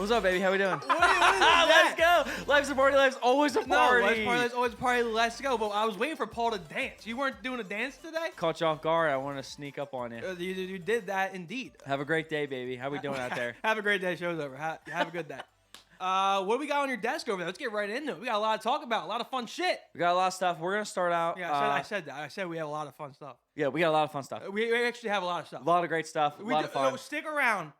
What's up, baby? How we doing? What is that? Let's go. Life's a party. Life's always a party. No, life's always a party. Let's go. But I was waiting for Paul to dance. You weren't doing a dance today? Caught you off guard. I want to sneak up on you. You did that indeed. Have a great day, baby. How we doing out there? Have a great day. Show's over. Have a good day. What do we got on your desk over there? Let's get right into it. We got a lot to talk about. A lot of fun shit. We got a lot of stuff. We're gonna start out. Yeah, I said that. I said we have a lot of fun stuff. Yeah, we got a lot of fun stuff. We actually have a lot of stuff. A lot of great stuff. A lot of fun. Stick around.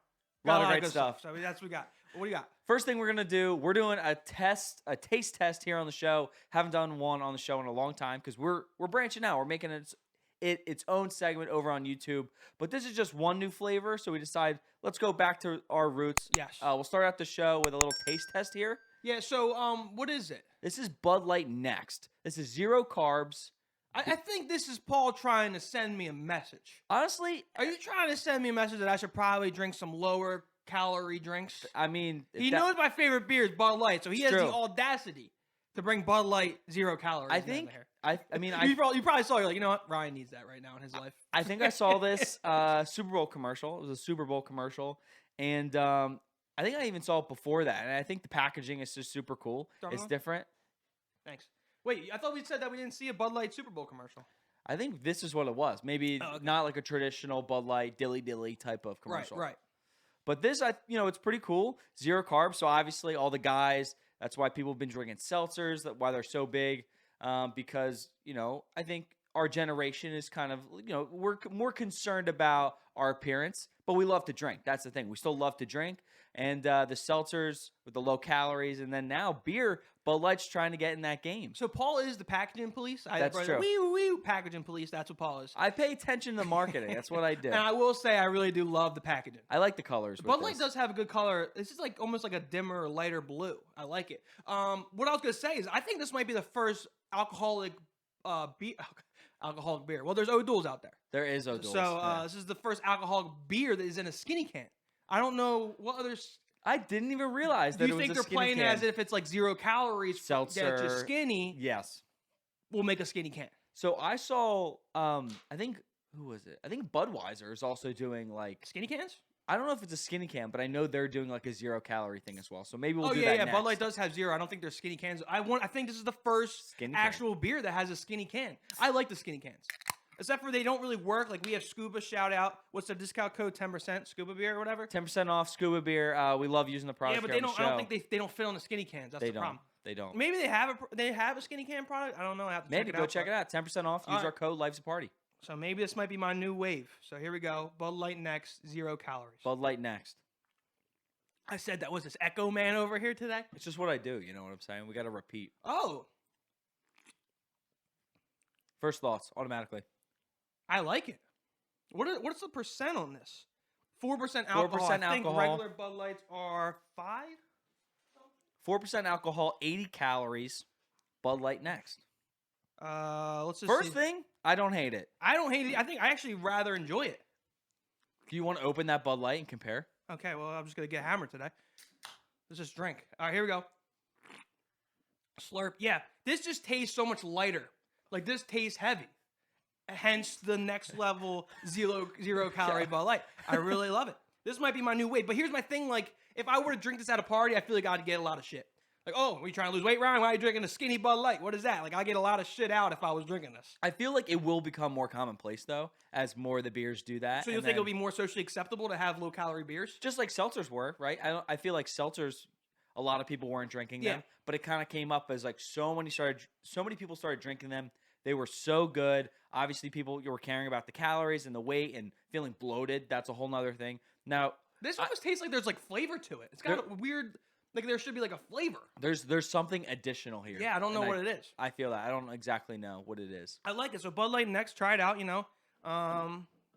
A lot of good great stuff. So that's what we got. What do you got? First thing we're gonna do, we're doing a taste test here on the show. Haven't done one on the show in a long time because we're branching out. We're making its own segment over on YouTube. But this is just one new flavor, so we decided let's go back to our roots. Yes. We'll start out the show with a little taste test here. Yeah. So what is it? This is Bud Light Next. This is 0 carbs. I think this is Paul trying to send me a message. Honestly, Are you trying to send me a message that I should probably drink some lower calorie drinks? I mean, He knows my favorite beer is Bud Light, so he has true. the audacity to bring Bud Light 0 calories. I think. I mean, you probably saw. You're like, you know what? Ryan needs that right now in his life. I think I saw this Super Bowl commercial. It was a Super Bowl commercial, and I think I even saw it before that. And I think the packaging is just super cool. It's different. Thanks. Wait, I thought we said that we didn't see a Bud Light Super Bowl commercial. I think this is what it was. Maybe not like a traditional Bud Light dilly type of commercial. Right. But this, it's pretty cool. 0 carbs. So obviously, all the guys. That's why people have been drinking seltzers. Why they're so big. Because I think our generation is kind of we're more concerned about our appearance, but we love to drink. That's the thing. We still love to drink. And the seltzers with the low calories, and then now beer. Bud Light's trying to get in that game. So Paul is the packaging police. That's true. Wee packaging police. That's what Paul is. I pay attention to the marketing. That's what I do. And I will say, I really do love the packaging. I like the colors. Bud Light does have a good color. This is like almost like a dimmer, lighter blue. I like it. What I was gonna say is, I think this might be the first alcoholic beer. Well, there's O'Doul's out there. There is O'Doul's. So this is the first alcoholic beer that is in a skinny can. I don't know what others. I didn't even realize that. Do you think they're playing it as if it's like 0 calories, seltzer, just skinny? Yes. We'll make a skinny can. So I saw, I think, who was it? I think Budweiser is also doing like skinny cans. I don't know if it's a skinny can, but I know they're doing like a 0 calorie thing as well. So maybe we'll do that. Oh yeah, next. Bud Light does have 0. I don't think they're skinny cans. I think this is the first skinny actual beer that has a skinny can. I like the skinny cans. Except for they don't really work. Like we have Scuba, shout out. What's the discount code? 10% Scuba beer or whatever. 10% off Scuba beer. We love using the product. Yeah, but they don't. I don't think they don't fit on the skinny cans. That's the problem. They don't. Maybe they have a skinny can product. I don't know. I have to maybe check it out. 10% off. Use our code. Life's a party. So maybe this might be my new wave. So here we go. Bud Light Next, 0 calories. Bud Light Next. I said that was this Echo Man over here today. It's just what I do. You know what I'm saying? We got to repeat. Oh. First thoughts automatically. I like it. What's the percent on this? 4% alcohol. 4% I think alcohol. regular Bud Lights are 5. 4% alcohol, 80 calories. Bud Light Next. Let's just First thing, I don't hate it. I don't hate it. I think I actually rather enjoy it. Do you want to open that Bud Light and compare? Okay, well, I'm just going to get hammered today. Let's just drink. All right, here we go. Slurp. Yeah, this just tastes so much lighter. Like, this tastes heavy. Hence the next level 0 calorie Bud Light. I really love it. This might be my new weight. But here's my thing. Like, if I were to drink this at a party, I feel like I'd get a lot of shit. Like, oh, are you trying to lose weight, Ryan? Why are you drinking a skinny Bud Light? What is that? Like, I get a lot of shit out if I was drinking this. I feel like it will become more commonplace, though, as more of the beers do that. So you think it'll be more socially acceptable to have low-calorie beers? Just like seltzers were, right? I feel like seltzers, a lot of people weren't drinking them. But it kind of came up as like so many people started drinking them. They were so good. Obviously, people were caring about the calories and the weight and feeling bloated. That's a whole nother thing. Now, this almost tastes like there's like flavor to it. It's got a weird, like there should be like a flavor. There's something additional here. Yeah, I don't know what it is. I feel that. I don't exactly know what it is. I like it. So Bud Light Next, try it out,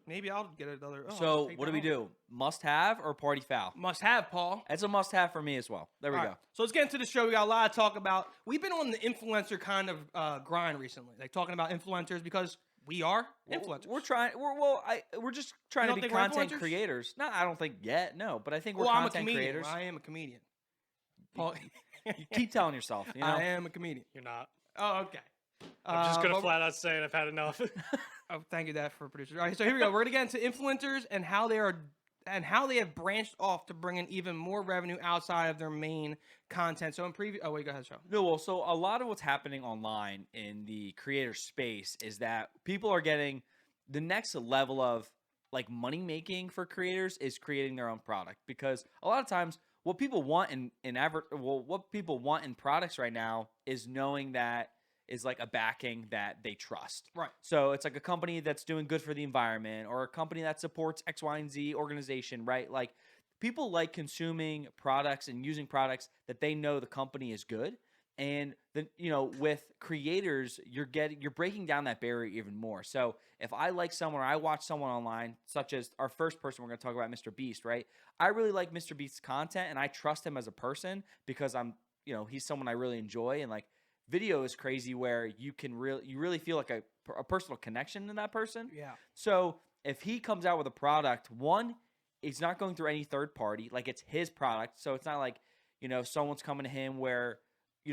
Maybe I'll get another. So what do we do? Must have or party foul? Must have, Paul. It's a must have for me as well. There we go. So let's get into the show. We got a lot to talk about. We've been on the influencer kind of grind recently, like talking about influencers because we are influencers. We're just trying to be content creators. No, I don't think yet. No, but I think we're content creators. I am a comedian. Paul, you keep telling yourself. You know? I am a comedian. You're not. Oh, okay. I'm just gonna flat out say it. I've had enough. Oh, thank you, that for producers. All right, so here we go. We're gonna get into influencers and how they are and how they have branched off to bring in even more revenue outside of their main content. So in previous, oh wait, go ahead, Sean. No, well, so a lot of what's happening online in the creator space is that people are getting the next level of like money making for creators is creating their own product, because a lot of times what people want what people want in products right now is knowing that is like a backing that they trust. Right. So it's like a company that's doing good for the environment, or a company that supports X, Y, and Z organization, right? Like people like consuming products and using products that they know the company is good. And then, with creators, you're breaking down that barrier even more. So if I like someone, or I watch someone online, such as our first person, we're going to talk about MrBeast, right? I really like MrBeast's content, and I trust him as a person because he's someone I really enjoy. And like video is crazy, where you really feel like a personal connection to that person. Yeah. So if he comes out with a product, one, it's not going through any third party, like it's his product. So it's not like, someone's coming to him where,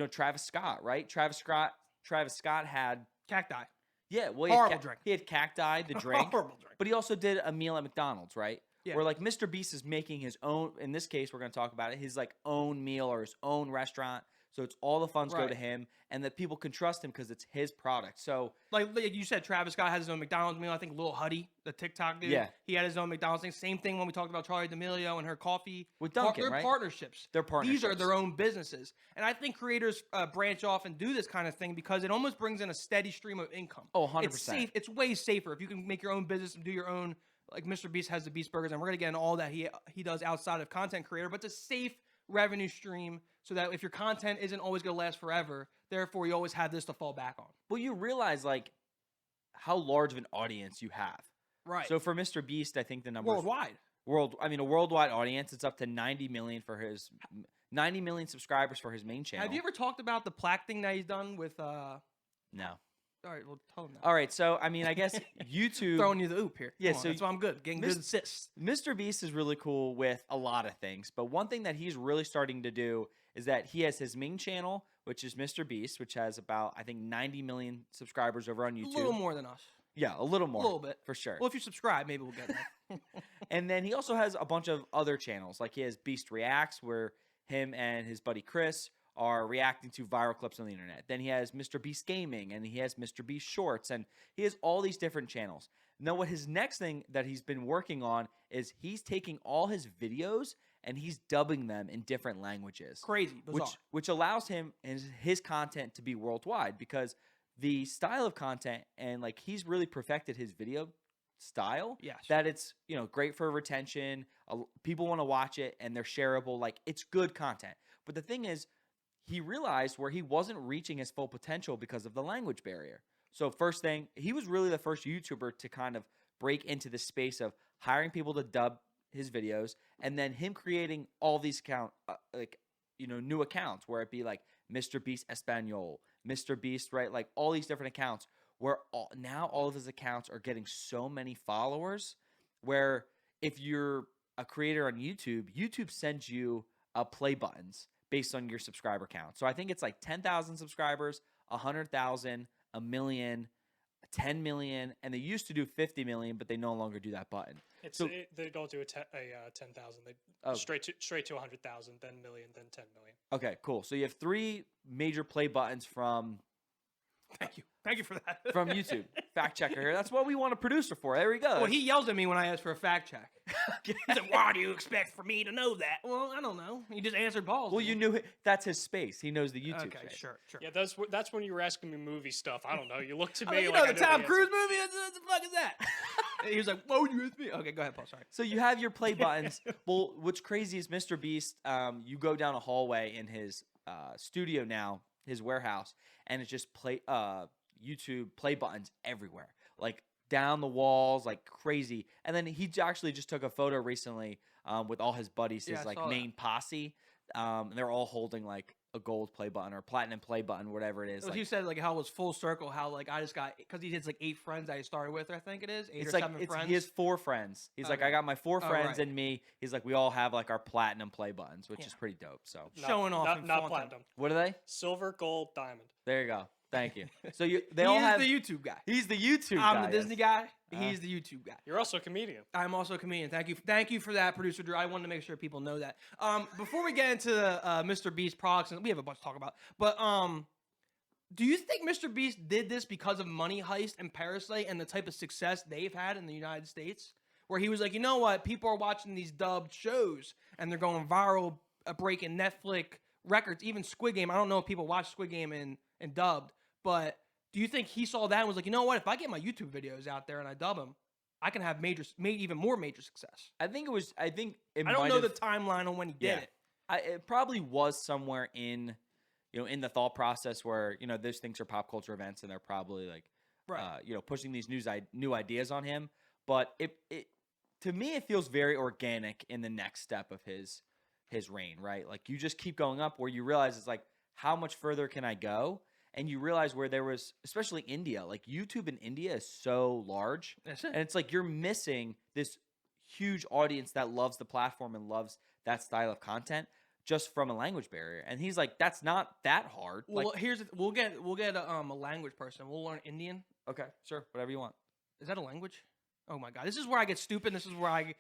Travis Scott, right? Travis Scott had cacti. Yeah, well, horrible drink. He had cacti, the drink. Horrible drink. But he also did a meal at McDonald's, right? Yeah. Where like MrBeast is making his own. In this case, we're going to talk about it. His like own meal or his own restaurant. So it's all the funds go to him, and that people can trust him because it's his product. So like you said, Travis Scott has his own McDonald's meal. I think Lil Huddy, the TikTok dude, he had his own McDonald's thing. Same thing when we talked about Charli D'Amelio and her coffee with Dunkin', They're right? partnerships. They're partnerships. These are their own businesses, and I think creators branch off and do this kind of thing because it almost brings in a steady stream of income. Oh, 100%. It's safe. It's way safer if you can make your own business and do your own. Like MrBeast has the Beast Burgers, and we're gonna get into all that he does outside of content creator, but it's a safe revenue stream, so that if your content isn't always going to last forever, therefore you always have this to fall back on. Well, you realize like how large of an audience you have, right? So for MrBeast, I think the number worldwide, a worldwide audience. It's up to 90 million subscribers for his main channel. Have you ever talked about the plaque thing that he's done with? No. All right, well, tell him that. All right, so I mean, I guess YouTube throwing you the oop here. Yeah, so that's why I'm good. Getting good assists. MrBeast is really cool with a lot of things, but one thing that he's really starting to do is that he has his main channel, which is MrBeast, which has about, I think, 90 million subscribers over on YouTube. A little more than us. Yeah, a little more. A little bit. For sure. Well, if you subscribe, maybe we'll get there. And then he also has a bunch of other channels. Like he has Beast Reacts, where him and his buddy Chris are reacting to viral clips on the internet. Then he has MrBeast Gaming, and he has MrBeast Shorts, and he has all these different channels. Now, what his next thing that he's been working on is he's taking all his videos and he's dubbing them in different languages. Crazy, bizarre. Which allows him and his content to be worldwide, because the style of content, and like he's really perfected his video style. Yes. That it's, great for retention. People want to watch it and they're shareable. Like it's good content. But the thing is, he realized where he wasn't reaching his full potential because of the language barrier. So first thing, he was really the first YouTuber to kind of break into the space of hiring people to dub his videos, and then him creating all these new accounts, where it be like MrBeast Espanol, MrBeast, right? Like all these different accounts, where now all of his accounts are getting so many followers, where if you're a creator on YouTube, YouTube sends you play buttons based on your subscriber count. So I think it's like 10,000 subscribers, 100,000, a million, 10 million, and they used to do 50 million, but they no longer do that button. They don't do a 10,000. They straight to 100,000, then million, then 10 million. Okay, cool. So you have 3 major play buttons from. Thank you for that. From YouTube. Fact checker here. That's what we want a producer for. There we go. Well, he yells at me when I ask for a fact check. He said, "Why do you expect for me to know that?" Well, I don't know. He just answered balls. Well, you knew that's his space. He knows the YouTube Okay, space. sure. Yeah, that's when you were asking me movie stuff. I don't know. You looked to Oh, me you like know the Tom Cruise movie? What the fuck is that? He was like, "Why would you ask me?" Okay, go ahead, Paul. Sorry. So you have your play buttons. Well, what's crazy is MrBeast, you go down a hallway in his studio now, his warehouse, and it's just YouTube play buttons everywhere, like down the walls, like crazy. And then he actually just took a photo recently with all his buddies, his main posse. And they're all holding like a gold play button or platinum play button, whatever it is. Like, you said like how it was full circle, how like I just got, because he has like 8 friends that he started with, I think it is 8 or 7 friends. He has 4 friends. He's like, I got my 4 friends and me. He's like, we all have like our platinum play buttons, which is pretty dope. So showing off, not platinum. What are they? Silver, gold, diamond. There you go. Thank you. So they all have the YouTube guy. He's the YouTube guy. I'm the Disney guy. He's the YouTube guy. You're also a comedian. I'm also a comedian. Thank you for that, producer Drew. I wanted to make sure people know that. Before we get into the MrBeast products, and we have a bunch to talk about, but do you think MrBeast did this because of Money Heist and Parasite and the type of success they've had in the United States? Where he was like, you know what? People are watching these dubbed shows and they're going viral, breaking Netflix records, even Squid Game. I don't know if people watch Squid Game in dubbed, but do you think he saw that and was like, you know what? If I get my YouTube videos out there and I dub them, I can have even more major success. I think I don't know the timeline on when he did it. It probably was somewhere in, in the thought process where, those things are pop culture events and they're probably like, pushing these new ideas on him. But it to me, it feels very organic in the next step of his reign, right? Like you just keep going up where you realize it's like, how much further can I go? And you realize where there was, especially India, like YouTube in India is so large. That's it. And it's like you're missing this huge audience that loves the platform and loves that style of content just from a language barrier. And he's like, that's not that hard. Well, like, we'll get a language person. We'll learn Indian. Okay, sure, whatever you want. Is that a language? Oh my God, this is where I get stupid. This is where I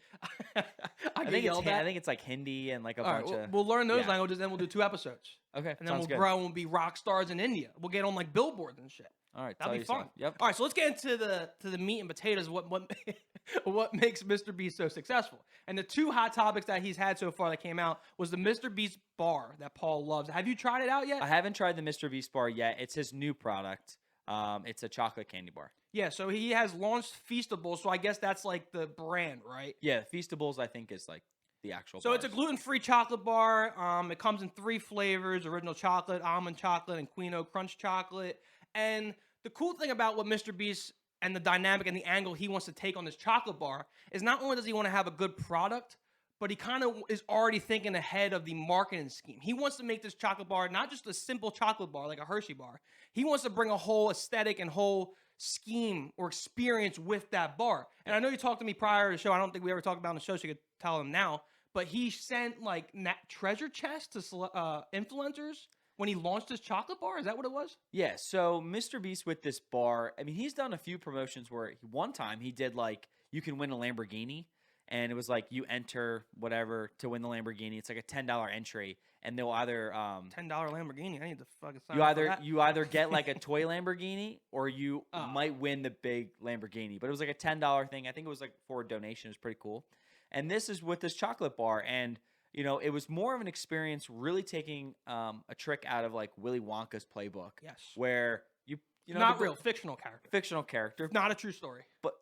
get yelled at. I think it's like Hindi and like a bunch of. We'll learn those languages, then we'll do 2 episodes. Okay, and then we'll grow and we'll be rock stars in India. We'll get on like billboards and shit. All right, that'll be fun. Yep. All right, so let's get into the meat and potatoes. What makes MrBeast so successful? And the 2 hot topics that he's had so far that came out was the MrBeast Bar that Paul loves. Have you tried it out yet? I haven't tried the MrBeast Bar yet. It's his new product. It's a chocolate candy bar. Yeah, so he has launched Feastables, so I guess that's like the brand, right? Yeah, Feastables I think is like the actual So bars. it's a gluten-free chocolate bar. It comes in 3 flavors: original chocolate, almond chocolate, and Quino crunch chocolate. And the cool thing about what MrBeast and the dynamic and the angle he wants to take on this chocolate bar is not only does he want to have a good product, but he kind of is already thinking ahead of the marketing scheme. He wants to make this chocolate bar not just a simple chocolate bar like a Hershey bar. He wants to bring a whole aesthetic and whole scheme or experience with that bar. And I know you talked to me prior to the show. I don't think we ever talked about it on the show, so you could tell him now. But he sent like treasure chests to influencers when he launched his chocolate bar. Is that what it was? Yeah. So MrBeast with this bar, I mean, he's done a few promotions where one time he did like, you can win a Lamborghini. And it was like you enter whatever to win the Lamborghini. It's like a $10 entry, and they'll either $10 Lamborghini. I need to fucking sign up for that. You either get like a toy Lamborghini or you might win the big Lamborghini. But it was like a $10 thing. I think it was like for a donation. It was pretty cool. And this is with this chocolate bar, and it was more of an experience, really taking a trick out of like Willy Wonka's playbook. Yes, where you not real fictional character, not a true story, but.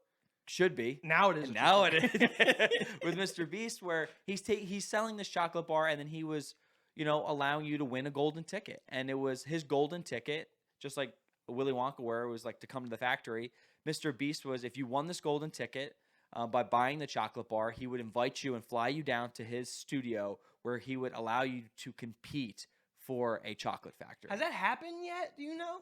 Should be. Now it is. Now it is. With MrBeast, where he's selling this chocolate bar, and then he was, allowing you to win a golden ticket. And it was his golden ticket, just like Willy Wonka, where it was like to come to the factory. MrBeast was, if you won this golden ticket by buying the chocolate bar, he would invite you and fly you down to his studio where he would allow you to compete for a chocolate factory. Has that happened yet? Do you know?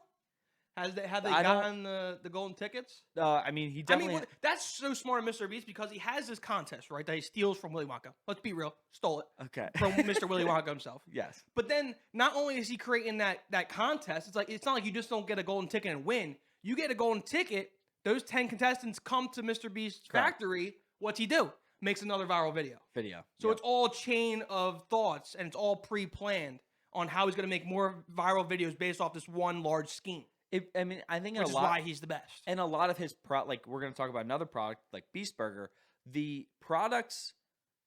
Have they gotten the golden tickets? I mean, he definitely. That's so smart of MrBeast because he has this contest, right, that he steals from Willy Wonka. Let's be real, stole it. Okay. From Mr. Willy Wonka himself. Yes. But then, not only is he creating that contest, it's not like you just don't get a golden ticket and win. You get a golden ticket. Those 10 contestants come to MrBeast's factory. What's he do? Makes another viral video. So it's all chain of thoughts, and it's all pre-planned on how he's going to make more viral videos based off this one large scheme. I think which is why he's the best. And a lot of his like we're going to talk about another product like Beast Burger. The products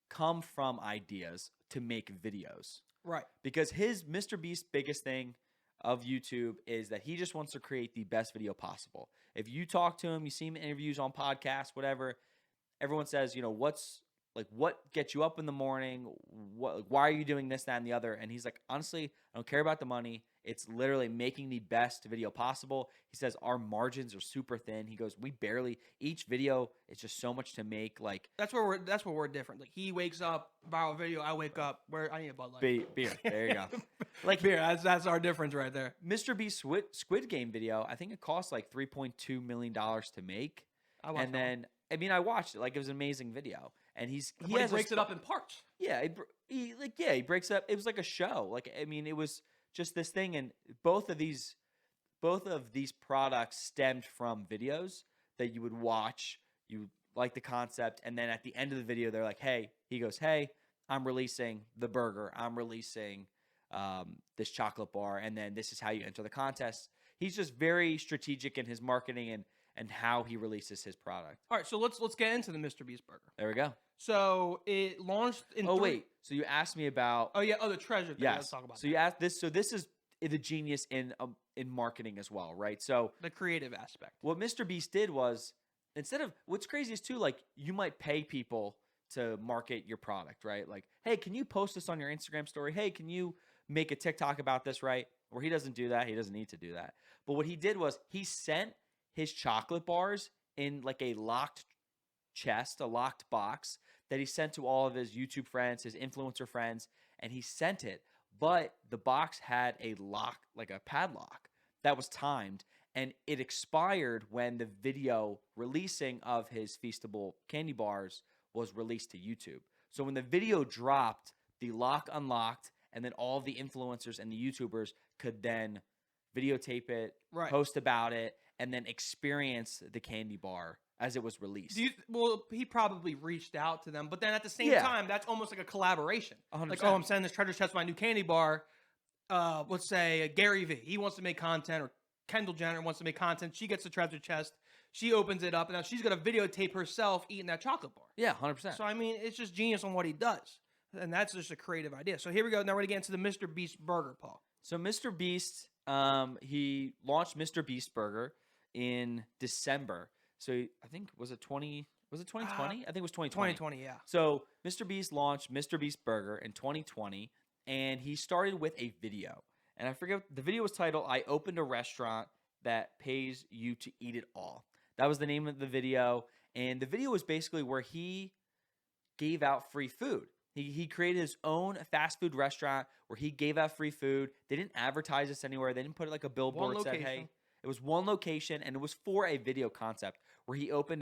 come from ideas to make videos, right? Because MrBeast's biggest thing of YouTube is that he just wants to create the best video possible. If you talk to him, you see him in interviews on podcasts, whatever. Everyone says, what gets you up in the morning? Why are you doing this, that, and the other? And he's like, honestly, I don't care about the money. It's literally making the best video possible. He says our margins are super thin. He goes, each video, it's just so much to make. Like that's where we're different. Like he wakes up, viral video. I wake up. I need a Bud Light. Beer. There you go. Like beer. That's our difference right there. MrBeast Squid Game video. I think it cost like $3.2 million to make. I watched it. Like it was an amazing video. And he breaks it up in parts. Yeah, he breaks it up. It was like a show. Like it was just this thing, and both of these both of these products stemmed from videos that you would watch. You like the concept, and then at the end of the video, they're like, "Hey," he goes, "Hey, I'm releasing the burger. I'm releasing this chocolate bar, and then this is how you enter the contest." He's just very strategic in his marketing and how he releases his product. All right, so let's get into the MrBeast Burger. There we go. So it launched in. Wait. So you asked me about. Oh yeah. Oh, the treasure thing. Yes. Let's talk about. So you asked this. So this is the genius in marketing as well, right? So the creative aspect. What MrBeast did was, instead of, what's crazy is too, like, you might pay people to market your product, right? Like, hey, can you post this on your Instagram story? Hey, can you make a TikTok about this, right? Or he doesn't do that. He doesn't need to do that. But what he did was he sent his chocolate bars in like a locked chest, a locked box that he sent to all of his YouTube friends, his influencer friends, and he sent it. But the box had a lock, like a padlock that was timed, and it expired when the video releasing of his Feastable candy bars was released to YouTube. So when the video dropped, the lock unlocked, and then all of the influencers and the YouTubers could then videotape it, Right. post about it, and then experience the candy bar as it was released. Well, he probably reached out to them, but then at the same Yeah. time, that's almost like a collaboration. 100%. Like, oh, I'm sending this treasure chest my new candy bar. Let's say Gary V. He wants to make content, or Kendall Jenner wants to make content. She gets the treasure chest. She opens it up, and now she's going to videotape herself eating that chocolate bar. Yeah, 100%. So, I mean, it's just genius on what he does. And that's just a creative idea. So here we go. Now we're going to get into the MrBeast Burger, Paul. So MrBeast, he launched MrBeast Burger in December. So I think, was it 2020? I think it was 2020. 2020, yeah. So MrBeast launched MrBeast Burger in 2020, and he started with a video. And I forget, the video was titled, "I Opened a Restaurant That Pays You to Eat It All." That was the name of the video. And the video was basically where he gave out free food. He created his own fast food restaurant where he gave out free food. They didn't advertise this anywhere. They didn't put like a billboard that said, "Hey." It was one location, and it was for a video concept where he opened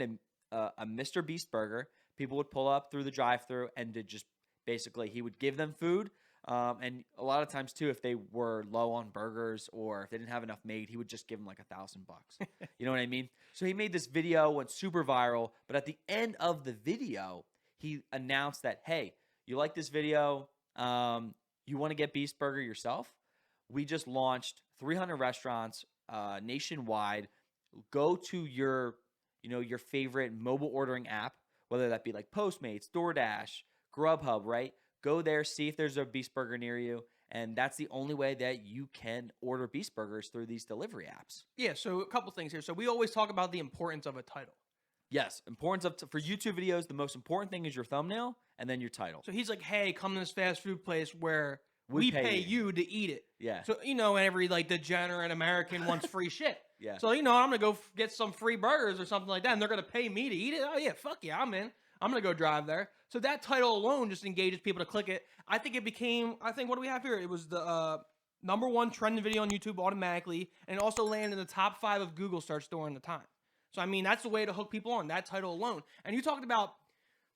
a MrBeast Burger. People would pull up through the drive-thru, and to just basically, he would give them food. And a lot of times too, if they were low on burgers or if they didn't have enough made, he would just give them like $1,000. You know what I mean? So he made this video, went super viral. But at the end of the video, he announced that, hey, you like this video? You want to get Beast Burger yourself? We just launched 300 restaurants nationwide. Go to your favorite mobile ordering app, whether that be like Postmates, DoorDash, Grubhub, right? Go there, see if there's a Beast Burger near you, and that's the only way that you can order Beast Burgers, through these delivery apps. Yeah, so a couple things here. So we always talk about the importance of a title. Yes, for YouTube videos, the most important thing is your thumbnail and then your title. So he's like, hey, come to this fast food place where we pay you to eat it. Yeah. So, every degenerate American wants free shit. Yeah. So, I'm going to go get some free burgers or something like that, and they're going to pay me to eat it. Oh, yeah, fuck yeah, I'm in. I'm going to go drive there. So that title alone just engages people to click it. I think it became, what do we have here? It was the #1 trending video on YouTube automatically, and it also landed in the top 5 of Google search during the time. So, that's the way to hook people on, that title alone. And you talked about,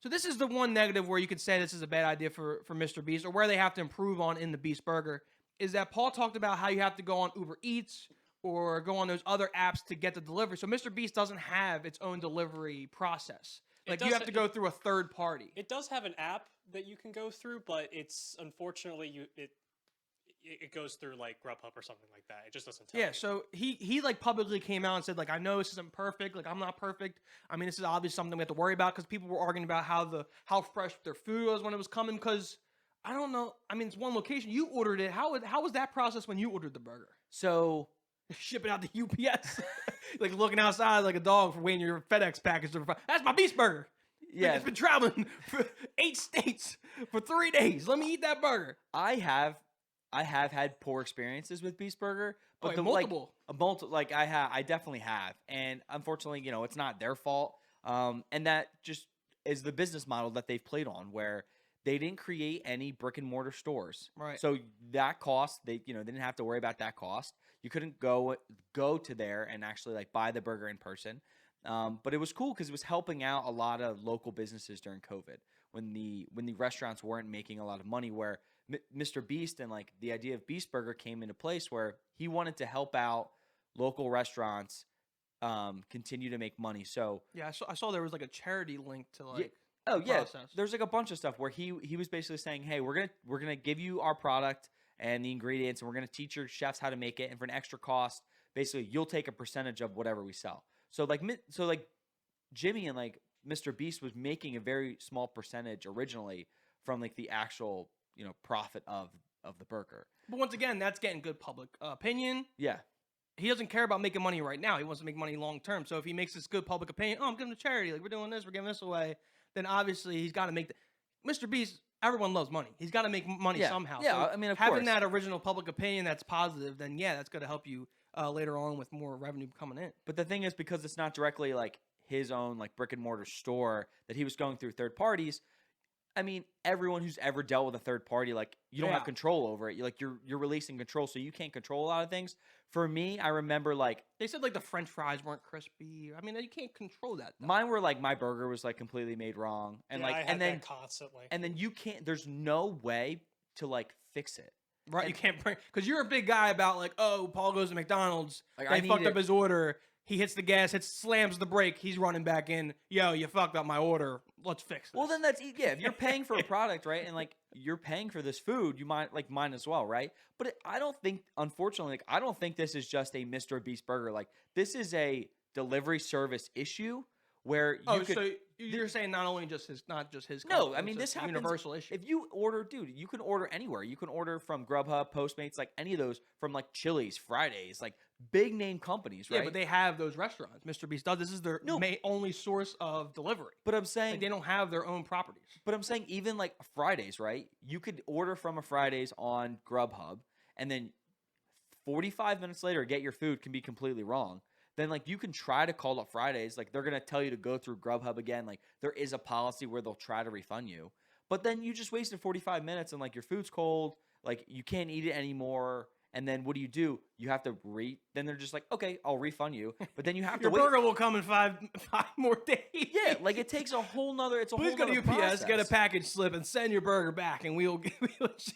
so this is the one negative where you could say this is a bad idea for MrBeast, or where they have to improve on in the Beast Burger, is that Paul talked about how you have to go on Uber Eats or go on those other apps to get the delivery. So MrBeast doesn't have its own delivery process. Like, you have to go through a third party. It does have an app that you can go through, but it's unfortunately it goes through like Grubhub or something like that. It just doesn't tell you. So he like publicly came out and said, like, I know this isn't perfect. Like, I'm not perfect. This is obviously something we have to worry about, because people were arguing about how fresh their food was when it was coming. Because I don't know. It's one location. You ordered it. How was that process when you ordered the burger? So ship it out to UPS, like looking outside like a dog for waiting your FedEx package to. That's my Beast Burger. Yeah, it's been traveling for 8 states for 3 days. Let me eat that burger. I have had poor experiences with Beast Burger, but multiple. I definitely have, and unfortunately, it's not their fault. And that just is the business model that they've played on, where they didn't create any brick and mortar stores. Right. So that cost, they didn't have to worry about that cost. You couldn't go to there and actually like buy the burger in person. But it was cool because it was helping out a lot of local businesses during COVID, when the restaurants weren't making a lot of money, where MrBeast and like the idea of Beast Burger came into place, where he wanted to help out local restaurants continue to make money. So Yeah, I saw there was like a charity link to like. oh the yeah, process. there's like a bunch of stuff where he was basically saying, hey, we're gonna give you our product and the ingredients, and we're gonna teach your chefs how to make it, and for an extra cost, basically you'll take a percentage of whatever we sell. So like Jimmy and like Mr. Beast was making a very small percentage originally from like the actual profit of the burger. But once again, that's getting good public opinion. Yeah. He doesn't care about making money right now. He wants to make money long term. So if he makes this good public opinion, I'm giving to charity, like we're doing this, we're giving this away, then obviously he's got to make Mr. Beast. Everyone loves money. He's got to make money somehow. Yeah, so I mean, of having course. that original public opinion that's positive, then yeah, that's going to help you later on with more revenue coming in. But the thing is, because it's not directly like his own like brick and mortar store that he was going through third parties. I mean, everyone who's ever dealt with a third party, like you don't have control over it. You're releasing control, so you can't control a lot of things. For me, I remember like they said like the French fries weren't crispy. I mean, you can't control that. Mine were like my burger was like completely made wrong, and Yeah, like I had and then that constantly. and then you can't. There's no way to like fix it. Right, And- you can't bring because you're a big guy about like, oh, Paul goes to McDonald's, Like, I they fucked need up it. his order. He hits the gas, slams the brake. He's running back in. Yo, you fucked up my order. Let's fix this. Well, then if you're paying for a product, right, and like you're paying for this food, you might as well, right? But I don't think, unfortunately, like I don't think this is just a Mr. Beast Burger. Like this is a delivery service issue where you could. so you're saying not just his No, company, I mean it's this a happens. universal issue. If you order, dude, you can order anywhere. You can order from Grubhub, Postmates, like any of those, from like Chili's, Fridays, like big name companies, right? Yeah, but they have those restaurants. Mr. Beast does. This is their only source of delivery. But I'm saying, Like, they don't have their own properties. but I'm saying even like Fridays, right? You could order from a Fridays on Grubhub, and then 45 minutes later, get your food can be completely wrong. Then like you can try to call up Fridays, like they're gonna tell you to go through Grubhub again. Like there is a policy where they'll try to refund you, but then you just wasted 45 minutes and like your food's cold, like you can't eat it anymore. And then what do? You have to then they're just like, okay, I'll refund you, but then you have Your to wait. burger will come in five more days. Yeah, like it takes a whole nother. It's a Please whole go to nother UPS, process. get a package slip, and send your burger back, and we'll ship.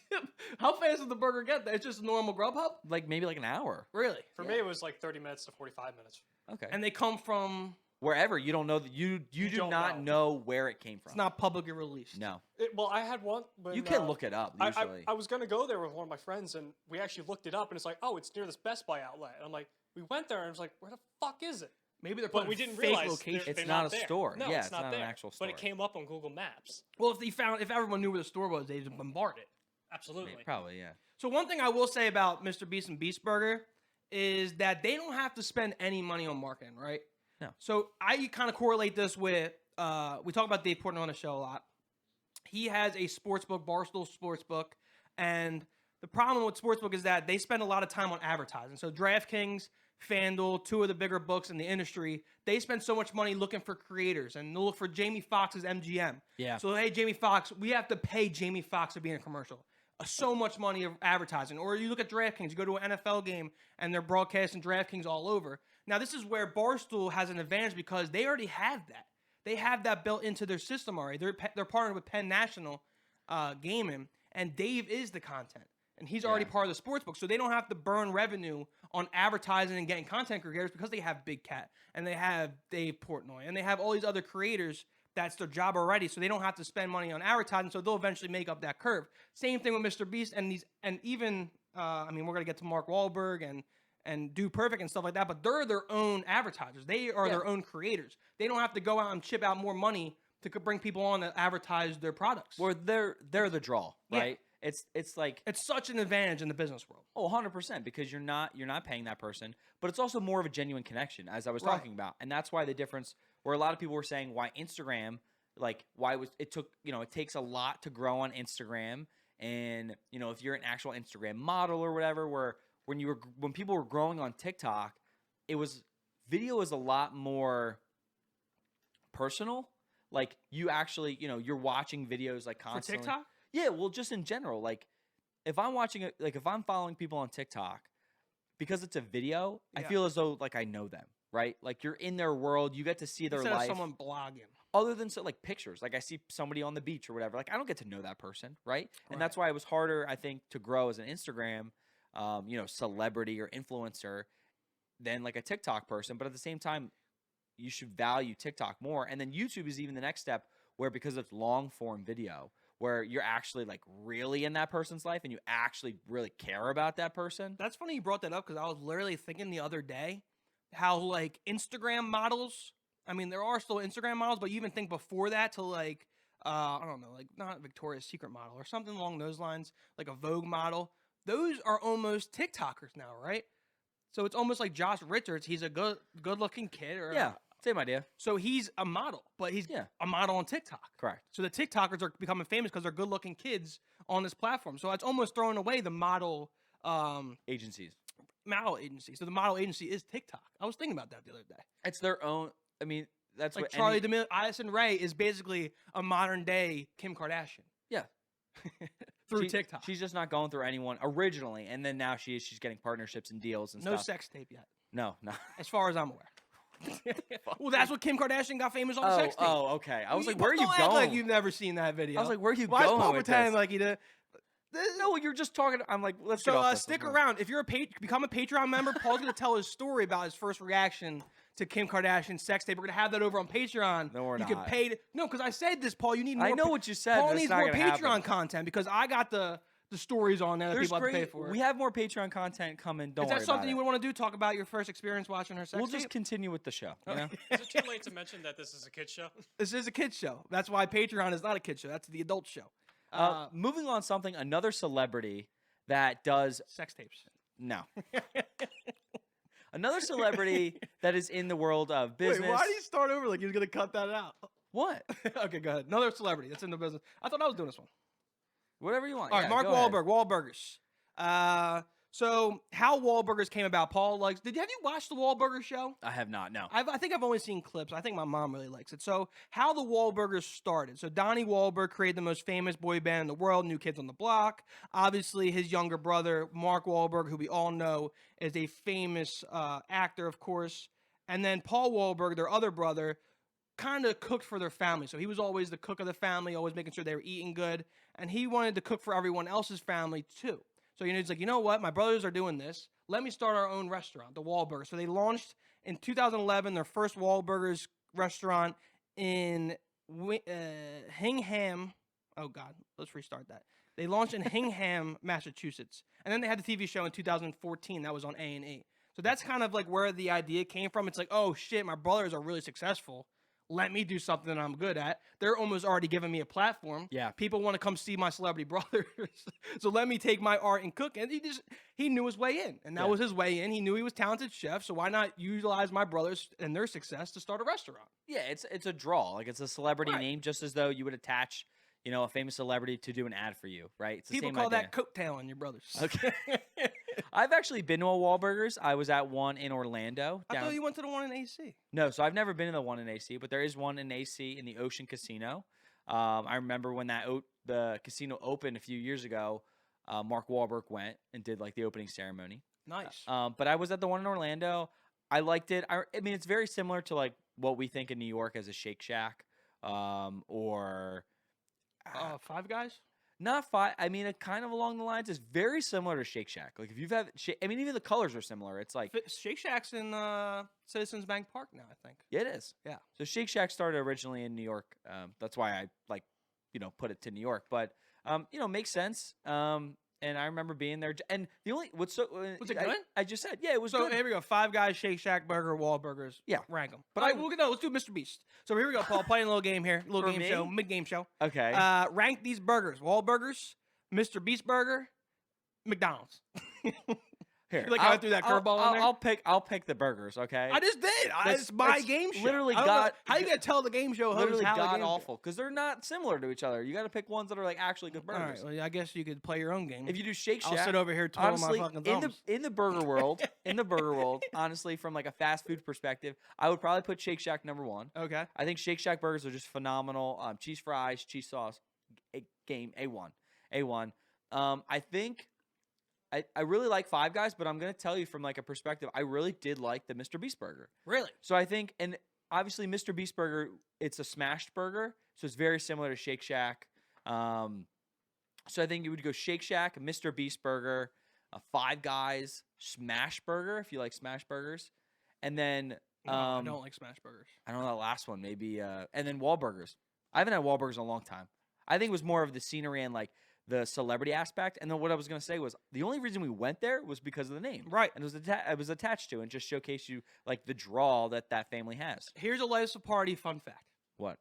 How fast does the burger get there? It's just a normal Grubhub? Like maybe like an hour. Really? For me, it was like 30 minutes to 45 minutes. Okay. And they come from, Wherever you don't know that you do don't not know where it came from. it's not publicly released. No, Well, I had one. When, you can look it up usually. I was going to go there with one of my friends, and we actually looked it up, and it's like, oh, it's near this Best Buy outlet. And I'm like, we went there, and I was like, where the fuck is it? Maybe they're But putting we didn't fake realize location. It's they're not a there. store. No, Yeah, it's it's not not an there. actual But it store. came up on Google Maps. Well, if everyone knew where the store was, they'd bombard it. Absolutely. Probably, yeah. So one thing I will say about Mr. Beast and Beast Burger is that they don't have to spend any money on marketing, right? No. So I kind of correlate this with we talk about Dave Portnoy on the show a lot. He has a sportsbook, Barstool Sportsbook, and the problem with sportsbook is that they spend a lot of time on advertising. So DraftKings, FanDuel, two of the bigger books in the industry, they spend so much money looking for creators, and they'll look for Jamie Foxx's MGM. Yeah. So hey, Jamie Foxx, we have to pay Jamie Foxx to be in a commercial. So much money of advertising. Or you look at DraftKings, you go to an NFL game and they're broadcasting DraftKings all over. Now this is where Barstool has an advantage because they already have that. They have that built into their system already. They're partnered with Penn National Gaming, and Dave is the content. And he's already part of the sportsbook, so they don't have to burn revenue on advertising and getting content creators because they have Big Cat and they have Dave Portnoy and they have all these other creators. That's their job already, so they don't have to spend money on advertising. So they'll eventually make up that curve. Same thing with Mr. Beast and even I mean, we're gonna get to Mark Wahlberg and Do Perfect and stuff like that, but they're their own advertisers. They are their own creators. They don't have to go out and chip out more money to bring people on to advertise their products. Or they're the draw, right? It's like It's such an advantage in the business world. 100% because you're not paying that person, but it's also more of a genuine connection, as I was Right. talking about, and that's why the difference. Where a lot of people were saying why Instagram, like why it took it takes a lot to grow on Instagram, and if you're an actual Instagram model or whatever, where when people were growing on TikTok, video was a lot more personal. Like you actually you're watching videos like constantly. For TikTok? Yeah, well, just in general, like if I'm watching it, like if I'm following people on TikTok, because it's a video, I Yeah. feel as though like I know them, right? Like you're in their world, you get to see their Instead life. of someone blogging. Other than like pictures, like I see somebody on the beach or whatever, like I don't get to know that person, right? And that's why it was harder, I think, to grow as an Instagram, celebrity or influencer than like a TikTok person. But at the same time, you should value TikTok more. And then YouTube is even the next step where, because it's long form video, where you're actually like really in that person's life and you actually really care about that person. That's funny you brought that up, because I was literally thinking the other day how like Instagram models, I mean, there are still Instagram models, but you even think before that to like, I don't know, like not Victoria's Secret model or something along those lines, like a Vogue model. Those are almost TikTokers now, right? So it's almost like Josh Richards. He's a good looking kid. Or Yeah, same idea. So he's a model, but he's Yeah. a model on TikTok. Correct. So the TikTokers are becoming famous because they're good looking kids on this platform. So it's almost throwing away the model Agencies. model agency. So the model agency is TikTok. I was thinking about that the other day. It's their own. I mean, that's Like what Charlie D'Amelio, Addison Rae is basically a modern day Kim Kardashian. Yeah. Through TikTok. She's just not going through anyone originally, and then now she's getting partnerships and deals and No stuff. sex tape yet, No, no. as far as I'm aware. Well, that's what Kim Kardashian got famous on the sex tape. Oh, okay. I was like, where are you Don't act going? like you've never seen that video. I was like, where are you Why is going Paul with pretending this? like he did? No, you're just talking. I'm like, let's get So off this. stick Let's around. If you're become a Patreon member, Paul's going to tell his story about his first reaction to Kim Kardashian's sex tape. We're going to have that over on Patreon. No, we're you not. can pay. No, because I said this, Paul. You need move. more. I know what you said. Paul but it's needs not more gonna Patreon happen. content, because I got the stories on there that There's people have to pay great. for. We have more Patreon content coming. Don't Is worry that something about you it. would want to do? Talk about your first experience watching her sex We'll tape? just continue with the show. You know? Is it too late to mention that this is a kid's show? This is a kid's show. That's why Patreon is not a kid's show. That's the adult show. Moving on, something another celebrity that does Sex tapes. no. Another celebrity that is in the world of business. Wait, why do you start over like you're going to cut that out? What? Okay, go ahead. Another celebrity that's in the business. I thought I was doing this one. Whatever you want. All right, Yeah, Mark go ahead. Wahlberg, Wahlburgers. So how Wahlburgers came about? Paul likes. Have you watched the Wahlburgers show? I have not. No. I think I've only seen clips. I think my mom really likes it. So how the Wahlburgers started. So Donnie Wahlberg created the most famous boy band in the world, New Kids on the Block. Obviously, his younger brother, Mark Wahlberg, who we all know is a famous actor, of course. And then Paul Wahlberg, their other brother, kind of cooked for their family. So he was always the cook of the family, always making sure they were eating good. And he wanted to cook for everyone else's family too. So he's like, you know what? My brothers are doing this. Let me start our own restaurant, the Wahlburgers. So they launched in 2011 their first Wahlburgers restaurant in Hingham. Oh, God. Let's restart that. They launched in Hingham, Massachusetts. And then they had the TV show in 2014. That was on A&E. So that's kind of like where the idea came from. It's like, oh, shit, my brothers are really successful. Let me do something that I'm good at. They're almost already giving me a platform. Yeah. People want to come see my celebrity brothers. So let me take my art and cook. And he knew his way in. And that was his way in. He knew he was a talented chef. So why not utilize my brothers and their success to start a restaurant? Yeah, it's a draw. Like, it's a celebrity Right. name, just as though you would attach, a famous celebrity to do an ad for you, right? It's the People same call idea. that coattailing your brothers. Okay. I've actually been to a Wahlburgers. I was at one in Orlando. I down- thought you went to the one in AC. No, so I've never been to the one in AC, but there is one in AC in the Ocean Casino. I remember when the casino opened a few years ago. Mark Wahlberg went and did like the opening ceremony. Nice. But I was at the one in Orlando. I liked it. I mean, it's very similar to like what we think in New York as a Shake Shack, or Five Guys? not five. I mean, it kind of along the lines. It's very similar to Shake Shack. Like if you've had, I mean, even the colors are similar. It's like Shake Shack's in Citizens Bank Park now, I think. yeah, it is. Yeah. So Shake Shack started originally in New York. That's why I like, put it to New York. But makes sense. And I remember being there. And the only Was it good? I just said it was So good. here we go. Five Guys, Shake Shack, Burger, Wahlburgers. Yeah. Rank them. But But let's do Mr. Beast. So here we go, Paul. Playing a little game here. Little For game me? show. Mid-game show. Okay. Rank these burgers. Wahlburgers, MrBeast Burger, McDonald's. Here, like how I threw that curveball in there? I'll pick the burgers. Okay. I just did. It's my game show. literally I don't know- got- How you gonna tell the game show host literally how the god game awful because they're not similar to each other. You got to pick ones that are like actually good All right. burgers. Well, I guess you could play your own game. If you do Shake Shack, I'll sit over here twiddling honestly, my fucking in thumbs. the burger world, honestly, from like a fast food perspective, I would probably put Shake Shack number one. Okay. I think Shake Shack burgers are just phenomenal. Cheese fries, cheese sauce, A1. I think I really like Five Guys, but I'm gonna tell you from like a perspective, I really did like the MrBeast Burger. Really? So I think, and obviously MrBeast Burger, it's a smashed burger, so it's very similar to Shake Shack. So I think you would go Shake Shack, MrBeast Burger, Five Guys Smash Burger, if you like smash burgers, and then No, I don't like smash burgers. I don't know that last one, maybe, and then Wahlburgers. I haven't had Wahlburgers in a long time. I think it was more of the scenery and like the celebrity aspect. And then what I was gonna say was the only reason we went there was because of the name, Right. and it was attached to, and just showcase you like the draw that family has. Here's a Life's a Party fun fact. What?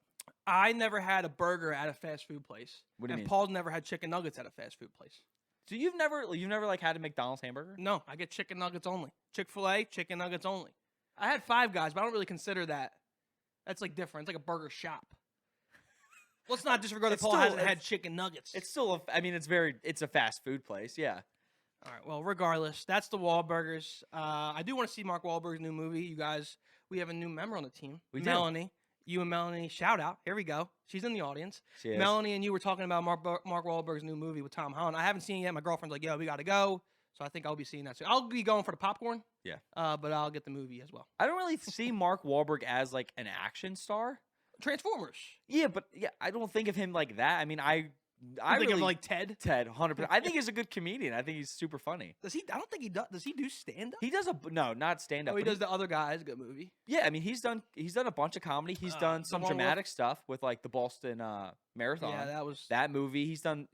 I never had a burger at a fast food place. What do you and mean? Paul's never had chicken nuggets at a fast food place. So you've never like had a McDonald's hamburger? No, I get chicken nuggets only. Chick-fil-A, chicken nuggets only. I had Five Guys, but I don't really consider that. That's like different. It's like a burger shop. Let's not disregard that It's Paul still- hasn't it's- had chicken nuggets. It's still I mean, it's a fast food place. Yeah. All right. Well, regardless, that's the Wahlburgers. I do want to see Mark Wahlberg's new movie. You guys, we have a new member on the team. We do. Melanie. You and Melanie, shout out. Here we go. She's in the audience. She is. Melanie and you were talking about Mark Wahlberg's new movie with Tom Holland. I haven't seen it yet. My girlfriend's like, yo, we got to go. So I think I'll be seeing that soon. I'll be going for the popcorn. Yeah. But I'll get the movie as well. I don't really see Mark Wahlberg as like an action star. Transformers. Yeah, but I don't think of him like that. I mean, I I think really of like Ted. Ted 100%. I think he's a good comedian. I think he's super funny. Does he? I don't think he does. Does he do stand up? He does not stand up. Oh, he does the other guys. Good movie. Yeah, I mean, he's done a bunch of comedy. He's done the some one with- dramatic stuff with like the Boston Marathon. Yeah, that was. That movie. He's done,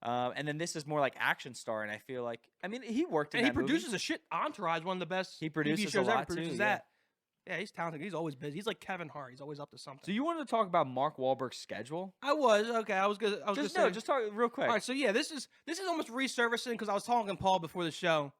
and then this is more like action star. And I feel like, I mean, he worked in And he that movie. produces a shit. Entourage, one of the best. He TV produces a shows ever. lot, too, Produces yeah. that. Yeah, he's talented. He's always busy. He's like Kevin Hart. He's always up to something. So you wanted to talk about Mark Wahlberg's schedule? I was okay. I was good. Just talk real quick. All right, so yeah, this is almost resurfacing because I was talking to Paul before the show.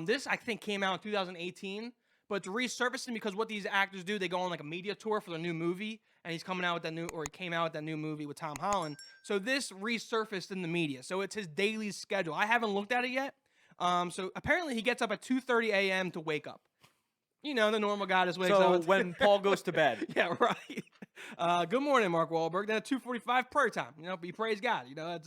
This I think came out in 2018, but it's resurfacing because what these actors do, they go on like a media tour for their new movie, and he's coming out with he came out with that new movie with Tom Holland. So this resurfaced in the media. So it's his daily schedule. I haven't looked at it yet. So apparently he gets up at 2:30 a.m. to wake up. You know, the normal guy just wakes So up. when Paul goes to bed. Yeah, right. Good morning, Mark Wahlberg. Then at 2:45 prayer time. You know, you praise God. You know,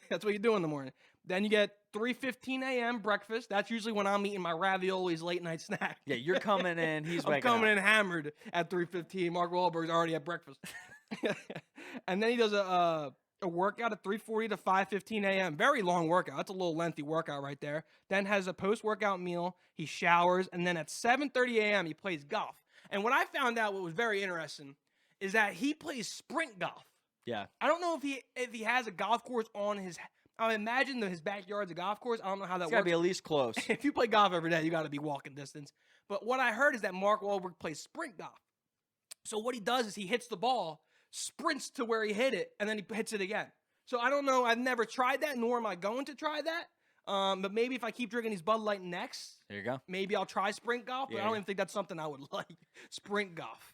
that's what you do in the morning. Then you get 3:15 a.m. breakfast. That's usually when I'm eating my raviolis late night snack. Yeah, you're coming in. He's I'm waking coming up. in hammered at 3:15. Mark Wahlberg's already at breakfast. And then he does a workout at 3:40 to 5:15 a.m. Very long workout. That's a little lengthy workout right there. Then has a post-workout meal. He showers, and then at 7:30 a.m. he plays golf. And what I found out, what was very interesting, is that he plays sprint golf. Yeah. I don't know if he has a golf course on his. I imagine that his backyard's a golf course. I don't know how that It's got to works. be at least close. If you play golf every day, you got to be walking distance. But what I heard is that Mark Wahlberg plays sprint golf. So what he does is he hits the ball, sprints to where he hit it, and then he hits it again. So I don't know. I've never tried that, nor am I going to try that. But maybe if I keep drinking these Bud Light next, There you go. maybe I'll try sprint golf. But Yeah, I don't yeah. even think that's something I would like. Sprint golf.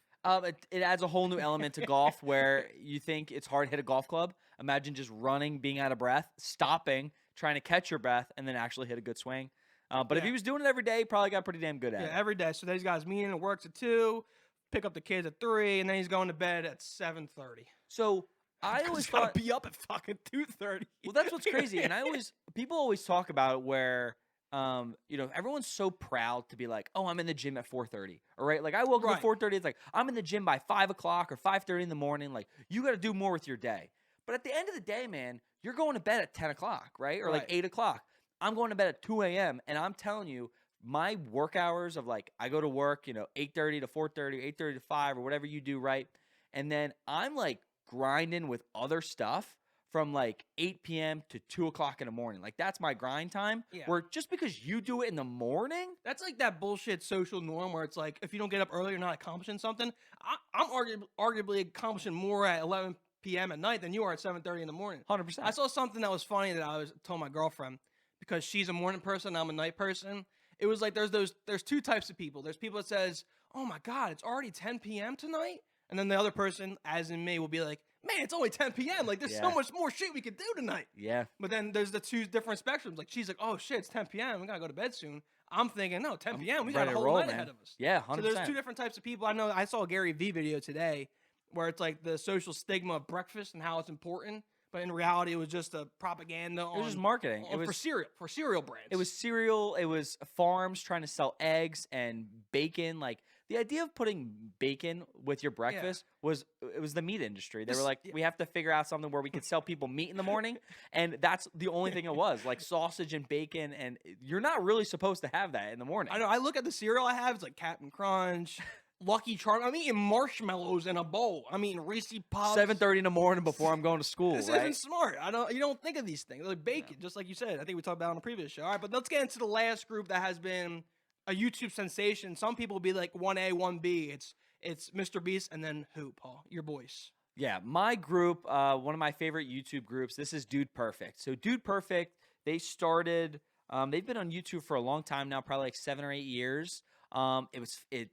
It adds a whole new element to golf where you think it's hard to hit a golf club. Imagine just running, being out of breath, stopping, trying to catch your breath, and then actually hit a good swing. But if Yeah. he was doing it every day, he probably got pretty damn good at Yeah, it. every day. So then he's got his meeting. It works at 2. Pick up the kids at 3, and then he's going to bed at 7:30. So I always He's gotta thought, be up at fucking 2:30. well, that's what's crazy. And people always talk about it where, everyone's so proud to be like, oh, I'm in the gym at 4:30. All right. Like I woke up Right. at 4:30. It's like, I'm in the gym by 5 o'clock or 5:30 in the morning. Like you got to do more with your day. But at the end of the day, man, you're going to bed at 10 o'clock, right? Or like Right. 8 o'clock. I'm going to bed at 2 a.m. And I'm telling you, my work hours of like, I go to work, 8:30 to 4:30, 8:30 to 5 or whatever you do, right? And then I'm like grinding with other stuff from like 8 p.m. to 2 o'clock in the morning. Like that's my grind time. Yeah. Where just because you do it in the morning, That's like that bullshit social norm where it's like if you don't get up early, you're not accomplishing something. I'm arguably accomplishing more at 11 p.m. at night than you are at 7:30 in the morning. 100%. I saw something that was funny that I told my girlfriend because she's a morning person and I'm a night person. It was like there's two types of people. There's people that says, "Oh my God, it's already 10 p.m. tonight," and then the other person, as in me, will be like, "Man, it's only 10 p.m. Like there's so Yeah. much more shit we could do tonight." Yeah. But then there's the two different spectrums. Like she's like, "Oh shit, it's 10 p.m. We gotta go to bed soon." I'm thinking, no, 10 p.m. We got ready a to whole roll, night man. ahead of us. Yeah, So 100%. there's two different types of people. I know I saw a Gary Vee video today where it's like the social stigma of breakfast and how it's important, but in reality it was just a propaganda It was just marketing. It was for cereal brands. It was cereal. It was farms trying to sell eggs and bacon. Like the idea of putting bacon with your breakfast was the meat industry. They were like, we have to figure out something where we could sell people meat in the morning, and that's the only thing it was, like sausage and bacon, and you're not really supposed to have that in the morning. I know. I look at the cereal I have. It's like Captain Crunch, Lucky Charm. I'm eating marshmallows in a bowl. I'm eating Reese Puffs. 7:30 in the morning before I'm going to school. This right? isn't smart. You don't think of these things like bacon, just like you said. I think we talked about it on the previous show. All right, but let's get into the last group that has been a YouTube sensation. Some people be like 1A, 1B. It's MrBeast, and then who, Paul? Your boys. Yeah, my group, one of my favorite YouTube groups. This is Dude Perfect. So Dude Perfect, they started. They've been on YouTube for a long time now, probably like 7 or 8 years. The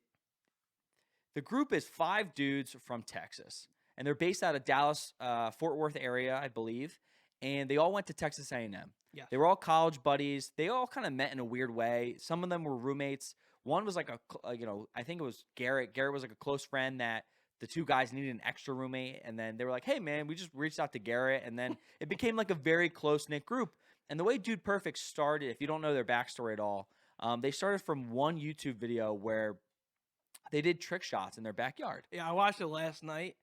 group is 5 dudes from Texas, and they're based out of Dallas, Fort Worth area, I believe. And they all went to Texas A&M. Yeah, they were all college buddies. They all kind of met in a weird way. Some of them were roommates. One was like I think it was Garrett. Garrett was like a close friend that the 2 guys needed an extra roommate, and then they were like, "Hey, man," we just reached out to Garrett, and then it became like a very close knit group. And the way Dude Perfect started, if you don't know their backstory at all, they started from one YouTube video where they did trick shots in their backyard. Yeah, I watched it last night.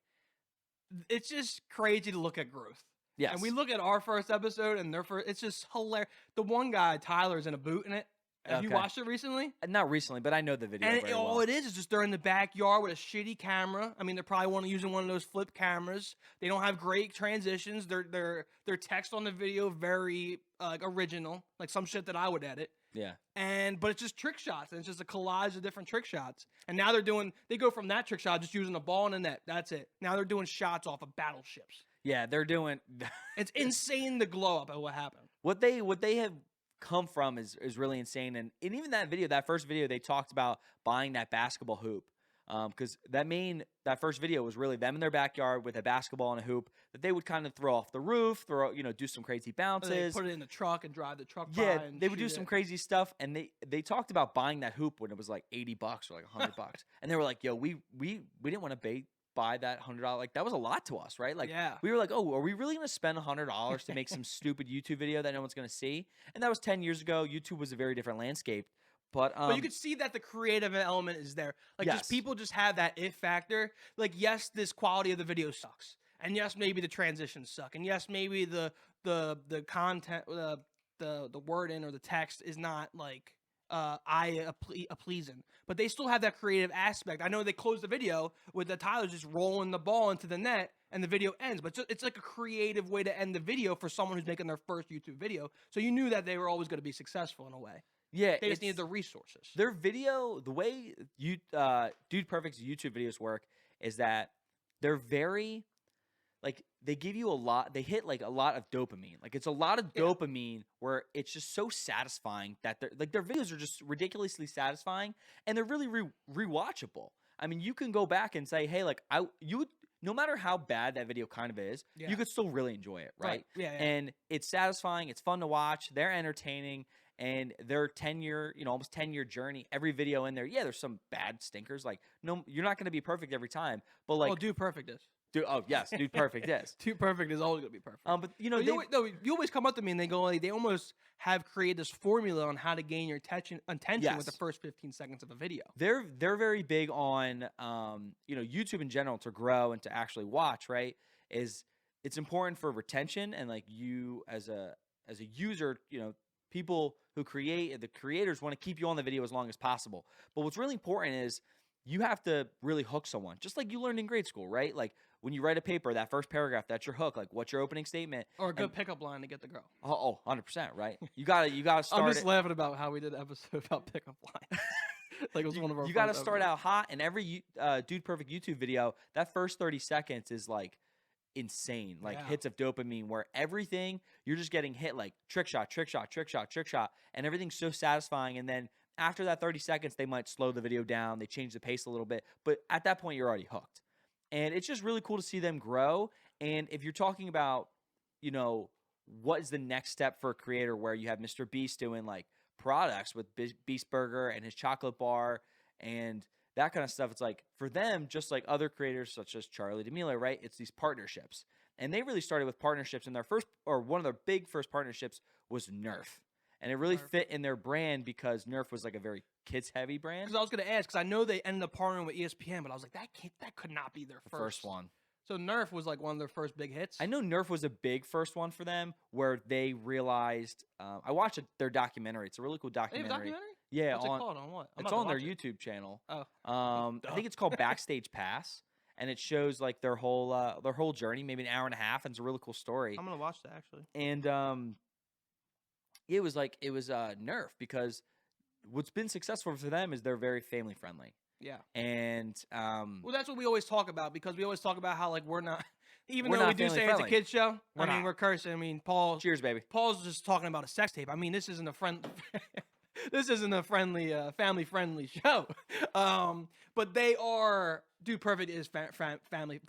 It's just crazy to look at growth. Yes. And we look at our first episode and their first. It's just hilarious. The one guy, Tyler's in a boot in it. Have you watched it recently? Not recently, but I know the video. And very all well. it is just they're in the backyard with a shitty camera. I mean, they're probably using one of those flip cameras. They don't have great transitions. Their text on the video very original, like some shit that I would edit. Yeah. But it's just trick shots, and it's just a collage of different trick shots. And now they go from that trick shot just using a ball and a net. That's it. Now they're doing shots off of battleships. Yeah, they're doing. It's insane the glow up of what happened. What they have come from is really insane. And even that first video, they talked about buying that basketball hoop. Because that first video was really them in their backyard with a basketball and a hoop that they would kind of throw off the roof, do some crazy bounces. They put it in the truck and drive the truck by. Yeah, and they would do shoot some it. crazy stuff, and they talked about buying that hoop when it was like $80 or like $100, and they were like, "Yo, we didn't want to buy that $100. Like that was a lot to us, right? Like we were like, oh, are we really going to spend $100 to make some stupid YouTube video that no one's going to see?" And that was 10 years ago. YouTube was a very different landscape. But you could see that the creative element is there. Like, yes. just people just have that it factor. Like, yes, this quality of the video sucks, and yes, maybe the transitions suck, and yes, maybe the content, the wording or the text is not like pleasing. But they still have that creative aspect. I know they close the video with the Tyler just rolling the ball into the net, and the video ends. But it's like a creative way to end the video for someone who's making their first YouTube video. So you knew that they were always going to be successful in a way. Yeah, they just needed the resources. Their video, the way Dude Perfect's YouTube videos work is that they're very, like, they give you a lot. They hit like a lot of dopamine. Like, it's a lot of dopamine where it's just so satisfying that their videos are just ridiculously satisfying, and they're really rewatchable. I mean, you can go back and say, hey, like no matter how bad that video kind of is, you could still really enjoy it, right? Yeah. And it's satisfying. It's fun to watch. They're entertaining. And their 10-year, almost 10-year journey, every video in there, there's some bad stinkers. Like, no, you're not going to be perfect every time. But like, Dude Perfect is. Dude Perfect is. Dude Perfect is always going to be perfect. But you always come up to me and they go, like, they almost have created this formula on how to gain your attention with the first 15 seconds of a video. They're very big on, YouTube in general to grow and to actually watch. Right? It's important for retention and like you as a user, people who the creators want to keep you on the video as long as possible. But what's really important is you have to really hook someone, just like you learned in grade school, right? Like when you write a paper, that first paragraph, that's your hook. Like, what's your opening statement? Or a good pickup line to get the girl. 100%, right? You gotta start. I'm just laughing about how we did an episode about pickup lines. Like it was one of our. You gotta start out hot, and every Dude Perfect YouTube video, that first 30 seconds is like insane, like hits of dopamine where everything you're just getting hit like trick shot, and everything's so satisfying. And then after that 30 seconds, they might slow the video down, they change the pace a little bit, but at that point you're already hooked. And it's just really cool to see them grow. And if you're talking about, what is the next step for a creator where you have MrBeast doing like products with Beast Burger and his chocolate bar and that kind of stuff, it's like for them, just like other creators such as Charlie D'Amelio, right? It's these partnerships. And they really started with partnerships, and one of their big first partnerships was Nerf. and it really Nerf. fit in their brand because Nerf was like a very kids heavy brand. Because I was gonna ask, because I know they ended up partnering with ESPN, but I was like, that could not be their The first one. So Nerf was like one of their first big hits. I know Nerf was a big first one for them, where they realized. I watched their documentary. It's a really cool They have a documentary. documentary? Yeah, What's it on called? On what? I'm it's about to on their watch it. YouTube channel. Oh. I Duh. think it's called Backstage Pass, and it shows like their whole journey, maybe an hour and a half, and it's a really cool story. I'm gonna watch that actually. And it was Nerf because what's been successful for them is they're very family friendly. Yeah. And Well, that's what we always talk about because we always talk about how like we're not, even We're though we not do family say it's a friendly. kids show. We're I mean, not. we're cursing. I mean, Paul's cheers, baby. just talking about a sex tape. I mean, this isn't a this isn't a friendly, family friendly show. But they are. Dude Perfect is family.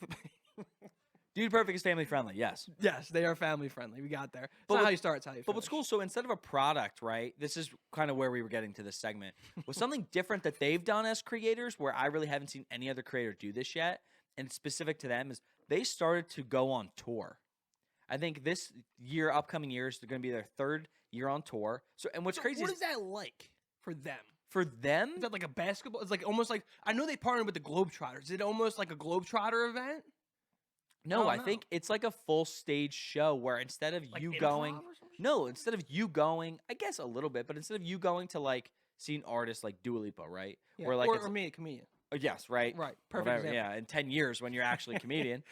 Dude Perfect is family friendly. Yes. Yes, they are family friendly. We got there. It's But not what- how you start, it's how you But what's finish. cool, so instead of a product, right? This is kind of where we were getting to this segment. Was something different that they've done as creators, where I really haven't seen any other creator do this yet, and specific to them is they started to go on tour. I think this year, upcoming years, they're going to be their third year on tour. So, and what's So crazy what is is that like for them? for them, Is that like a basketball? It's like almost like I know they partnered with the Globetrotters. Is it almost like a Globetrotter event? no, don't I know. think it's like a full stage show where instead of Like you improv going, or some shit? no, instead of you going, I guess a little bit, but instead of you going to like see an artist like Dua Lipa, right? Yeah. Where like it's, or me, a comedian. yes, right, Right. Perfect whatever, example. yeah, in 10 years when you're actually a comedian,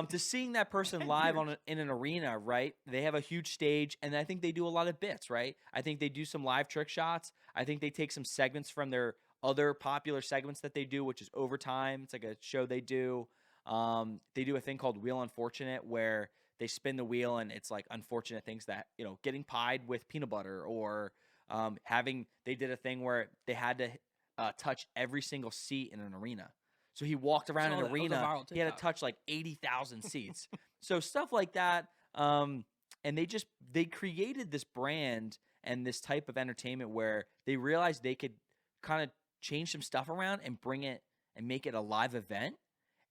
to seeing that person 10 live years. in an arena, right? They have a huge stage, and I think they do a lot of bits, right? I think they do some live trick shots. I think they take some segments from their other popular segments that they do, which is Overtime. It's like a show they do. They do a thing called Wheel Unfortunate, where they spin the wheel, and it's like unfortunate things that, you know, getting pied with peanut butter, or they did a thing where they had to touch every single seat in an arena. So he walked around Saw an that. That was a arena. viral He had to TikTok. touch like 80,000 seats. So stuff like that. And they created this brand and this type of entertainment where they realized they could kind of change some stuff around and bring it and make it a live event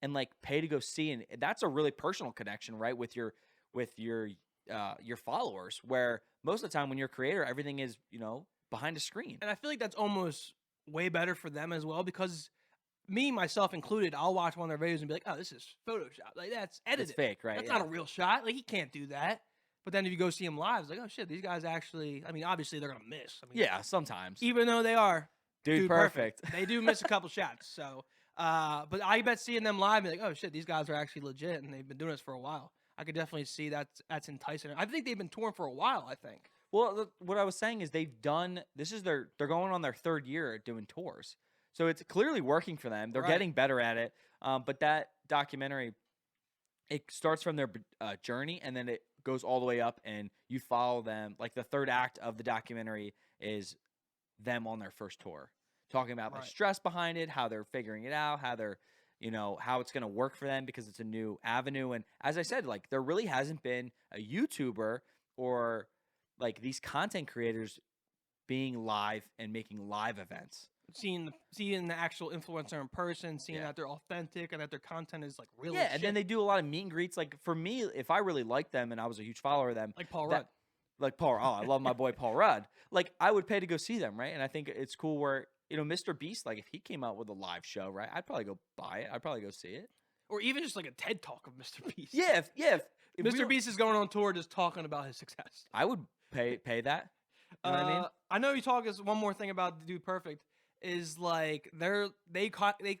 and like pay to go see. And that's a really personal connection, right? With your followers, where most of the time when you're a creator, everything is, you know, behind a screen. And I feel like that's almost way better for them as well because me, myself included, I'll watch one of their videos and be like, oh, this is Photoshop. Like, that's edited. It's fake, right? That's Yeah. not a real shot. Like, he can't do that. But then if you go see him live, it's like, oh, shit, these guys actually, I mean, obviously they're going to miss. I mean, Yeah, sometimes. even though they are Dude, perfect. they do miss a couple shots. So, but I bet seeing them live, be like, oh, shit, these guys are actually legit and they've been doing this for a while. I could definitely see that's enticing. I think they've been touring for a while, I think. Well, what I was saying is they're going on their third year doing tours. So it's clearly working for them. They're Right. getting better at it. But that documentary, it starts from their journey and then it goes all the way up and you follow them. Like the third act of the documentary is them on their first tour, talking about the Right. stress behind it, how they're figuring it out, how they're, you know, how it's going to work for them because it's a new avenue. And as I said, like there really hasn't been a YouTuber or like these content creators being live and making live events. Seeing the actual influencer in person, seeing Yeah. that they're authentic and that their content is like really Yeah, and then they do a lot of meet and greets. Like for me, if I really liked them and I was a huge follower of them, like Paul that- Rudd. like Paul, oh, I love my boy Paul Rudd. Like I would pay to go see them, right? And I think it's cool where, you know, MrBeast, like if he came out with a live show, right, I'd probably go buy it. I'd probably go see it. Or even just like a TED talk of Mr. Beast. Yeah, if Mr. Beast is going on tour just talking about his success. I would pay that. You know what I mean? I know you talk is one more thing about the Dude Perfect is like they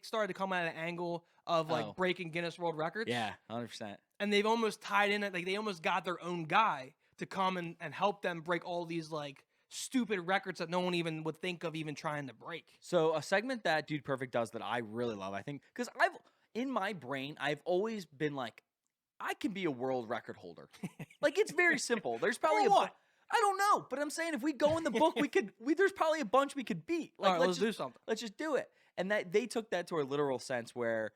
started to come at an angle of like Oh. breaking Guinness World Records. Yeah, 100%. And they've almost tied in it, like they almost got their own guy to come and help them break all these like stupid records that no one even would think of even trying to break. So a segment that Dude Perfect does that I really love, I think, because in my brain, I've always been like, I can be a world record holder. Like it's very simple. There's probably For what? I don't know, but I'm saying if we go in the book, there's probably a bunch we could beat. Like All right, let's do something. let's just do it. And that they took that to a literal sense where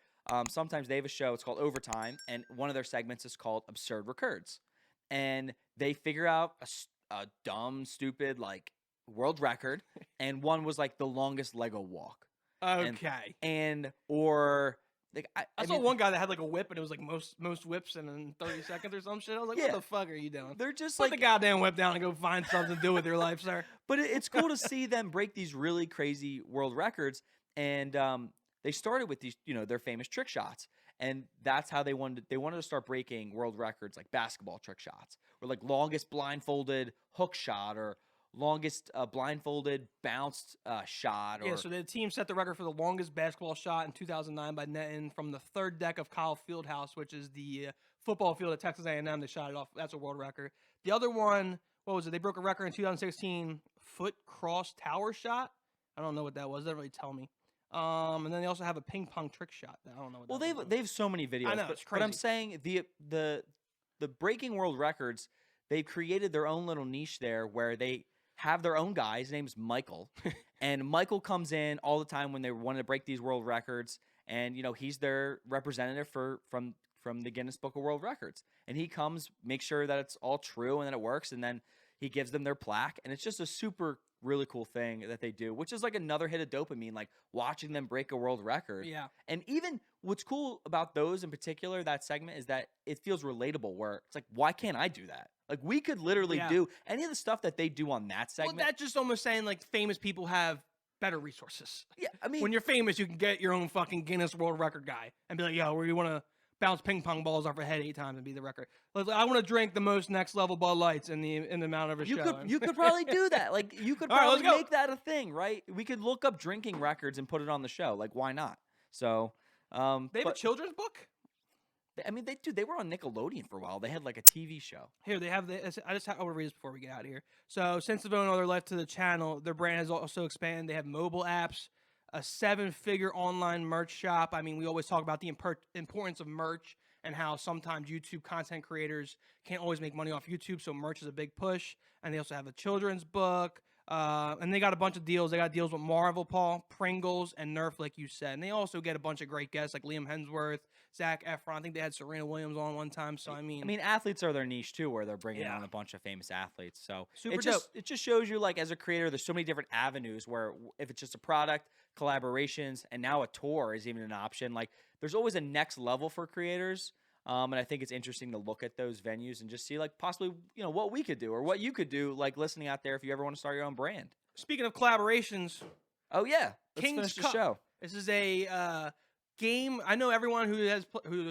sometimes they have a show, it's called Overtime, and one of their segments is called Absurd Records. And they figure out a dumb, stupid, like world record, and one was like the longest Lego walk. Okay. And or Like I saw one guy that had like a whip and it was like most whips in 30 seconds or some shit. I was like, Yeah. what the fuck are you doing? they're just Put like the goddamn whip down and go find something to do with your life, sir. But it's cool to see them break these really crazy world records. And they started with these, their famous trick shots. And that's how they wanted to start breaking world records, like basketball trick shots, or like longest blindfolded hook shot, or longest blindfolded bounced shot. Yeah, Or, so the team set the record for the longest basketball shot in 2009 by netting from the third deck of Kyle Fieldhouse, which is the football field at Texas A&M. They shot it off. That's a world record. The other one, what was it? They broke a record in 2016, foot cross tower shot. I don't know what that was. That doesn't really tell me. And then they also have a ping pong trick shot. I don't know what. well, they have so many videos. I know, but, it's but I'm crazy. saying the breaking world records, they've created their own little niche there where they have their own guy. His name's Michael. And Michael comes in all the time when they wanted to break these world records. And, he's their representative from the Guinness Book of World Records. And he comes, makes sure that it's all true and that it works. And then he gives them their plaque. And it's just a super, really cool thing that they do, which is like another hit of dopamine, like watching them break a world record. Yeah. And even what's cool about those in particular, that segment, is that it feels relatable, where it's like, why can't I do that? Like, we could literally do any of the stuff that they do on that segment. Well, that's just almost saying like famous people have better resources. Yeah, I mean, When you're famous, you can get your own fucking Guinness World Record guy and be like, yo, where you want to bounce ping pong balls off your head 8 times and be the record. Like, I want to drink the most next level Bud Lights in the amount of a show. you could probably do that. Like, you could All right, probably let's go. make that a thing, right? We could look up drinking records and put it on the show. Like, why not? So, They have a but- children's book? I mean, they were on Nickelodeon for a while. They had like a TV show. Here, they have I just want to read this before we get out of here. So, since they've owned all their life to the channel, their brand has also expanded. They have mobile apps, a 7-figure online merch shop. I mean, we always talk about the importance of merch and how sometimes YouTube content creators can't always make money off YouTube, so merch is a big push. And they also have a children's book, and they got a bunch of deals. They got deals with Marvel, Paul, Pringles, and Nerf, like you said. And they also get a bunch of great guests like Liam Hemsworth, Zac Efron. I think they had Serena Williams on one time. So I mean, Athletes are their niche too, where they're bringing Yeah. on a bunch of famous athletes. So Super it just shows you, like, as a creator, there's so many different avenues where if it's just a product, collaborations, and now a tour is even an option. Like, there's always a next level for creators. And I think it's interesting to look at those venues and just see, like, possibly, what we could do or what you could do, like, listening out there if you ever want to start your own brand. speaking of collaborations, Oh, yeah. Let's King's finish the Cup. show. this is a game. I know everyone who is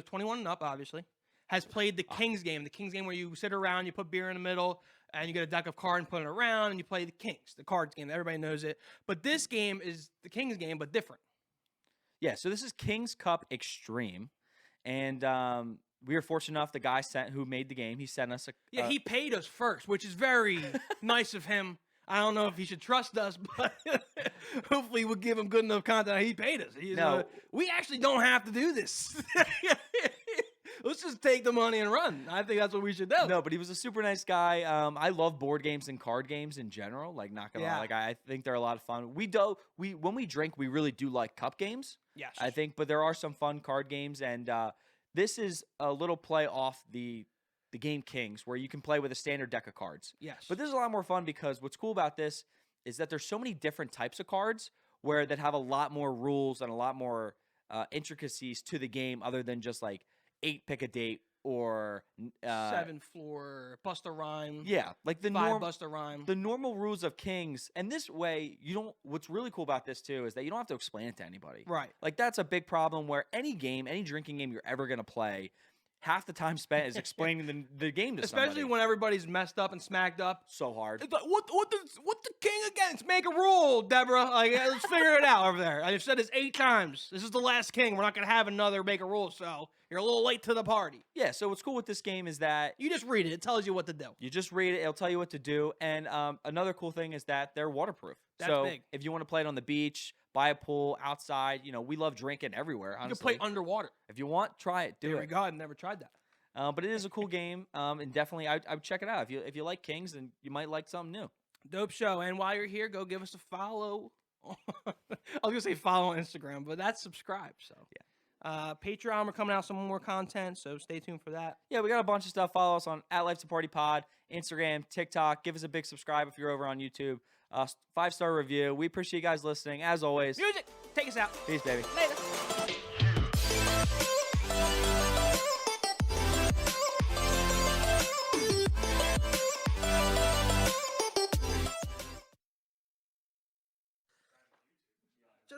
21 and up, obviously, has played the King's game. The King's game where you sit around, you put beer in the middle, and you get a deck of cards and put it around, and you play the Kings, the cards game. Everybody knows it. But this game is the King's game, but different. Yeah, so this is King's Cup Extreme. And we were fortunate enough, the guy who made the game, he sent us Yeah, he paid us first, which is very nice of him. I don't know if he should trust us, but hopefully we'll give him good enough content. He paid us. No. We actually don't have to do this. Let's just take the money and run. I think that's what we should do. No, but he was a super nice guy. I love board games and card games in general. Like, not gonna lie, Yeah. like, I think they're a lot of fun. When we drink, we really do like cup games. Yes. I think, but there are some fun card games, and this is a little play off the game Kings, where you can play with a standard deck of cards. Yes. But this is a lot more fun because what's cool about this is that there's so many different types of cards that have a lot more rules and a lot more intricacies to the game, other than just like 8 pick a date or 7 floor, bust a rhyme. Yeah, like the 5 bust a rhyme. the normal rules of Kings. And this way, you don't. What's really cool about this too is that you don't have to explain it to anybody. Right. Like, that's a big problem where any drinking game you're ever gonna play, half the time spent is explaining the game to Especially somebody. when everybody's messed up and smacked up. So hard. It's like, what the king against? Make a rule, Deborah. Like, let's figure it out over there. I've said this 8 times. This is the last king. We're not gonna have another make a rule, so you're a little late to the party. Yeah. So what's cool with this game is that You just read it. It tells you what to do. you just read it. It'll tell you what to do. And another cool thing is that they're waterproof. That's so big. if you want to play it on the beach, by a pool, outside, we love drinking everywhere. You can Honestly, play underwater. if you want, try it. Do There it. we go. I've never tried that. But it is a cool game, and definitely I would check it out. If you like Kings, then you might like something new. Dope show. And while you're here, go give us a follow. I was gonna say follow on Instagram, but that's subscribe. So yeah. Patreon, we're coming out some more content, so stay tuned for that. Yeah, we got a bunch of stuff. Follow us on @LifeToPartyPod, Instagram, TikTok. Give us a big subscribe if you're over on YouTube. 5-star review. We appreciate you guys listening. As always, Music, take us out. peace, baby. Later.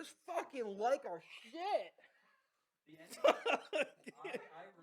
just fucking like our shit. The end. I realize